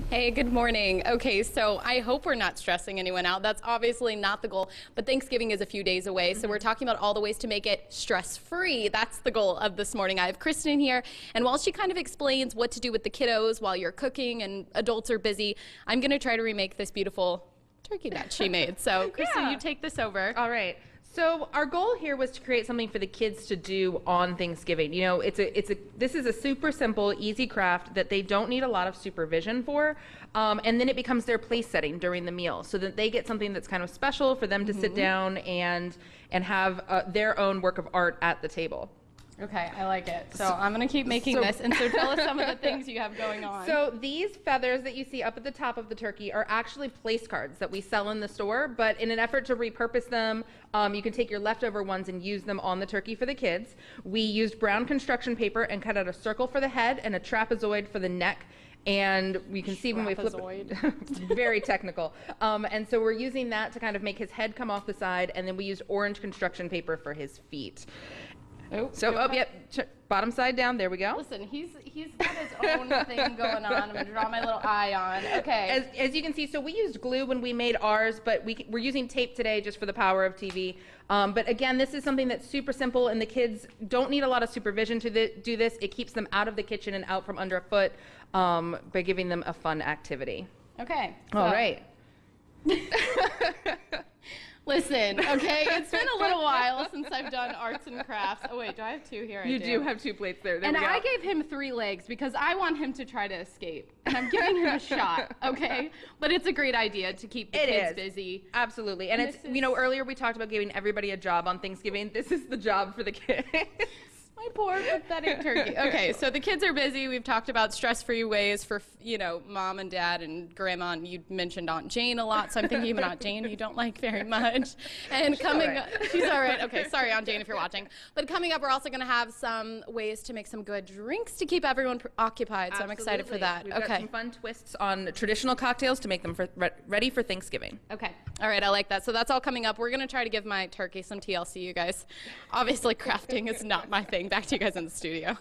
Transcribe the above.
Hey, good morning. Okay, so I hope we're not stressing anyone out. That's obviously not the goal, but Thanksgiving is a few days away, so we're talking about all the ways to make it stress-free. That's the goal of this morning. I have Kristen here, and while she kind of explains what to do with the kiddos while you're cooking and adults are busy, I'm going to try to remake this beautiful turkey that she made. So, Kristen, you take this over. All right. So our goal here was to create something for the kids to do on Thanksgiving. You know, this is a super simple, easy craft that they don't need a lot of supervision for, and then it becomes their place setting during the meal, so that they get something that's kind of special for them to sit down and have their own work of art at the table. Okay, I like it. So I'm going to keep making this. And so tell us some of the things you have going on. So these feathers that you see up at the top of the turkey are actually place cards that we sell in the store, but in an effort to repurpose them, you can take your leftover ones and use them on the turkey for the kids. We used brown construction paper and cut out a circle for the head and a trapezoid for the neck. And we can see when we flip it, very technical. And so we're using that to kind of make his head come off the side, and then we used orange construction paper for his feet. Bottom side down, there we go. Listen, he's got his own thing going on. I'm gonna draw my little eye on. Okay. As you can see, so we used glue when we made ours, but we're using tape today just for the power of TV. But again, this is something that's super simple, and the kids don't need a lot of supervision to do this. It keeps them out of the kitchen and out from underfoot by giving them a fun activity. Okay. All right. Listen, okay, it's been a little while since I've done arts and crafts. Oh wait, do I have two here? You do have two plates there. And I gave him 3 legs because I want him to try to escape. And I'm giving him a shot, okay? But it's a great idea to keep the kids busy. Absolutely. And it's, you know, earlier we talked about giving everybody a job on Thanksgiving. This is the job for the kids. My poor pathetic turkey. Okay, so the kids are busy. We've talked about stress-free ways for, you know, mom and dad and grandma, and you mentioned Aunt Jane a lot, so I'm thinking even Aunt Jane you don't like very much. And she's all right. Okay, sorry, Aunt Jane, if you're watching. But coming up, we're also going to have some ways to make some good drinks to keep everyone occupied, so I'm excited for that. We've got some fun twists on traditional cocktails to make them ready for Thanksgiving. Okay, all right, I like that. So that's all coming up. We're going to try to give my turkey some TLC, you guys. Obviously, crafting is not my thing. Back to you guys in the studio.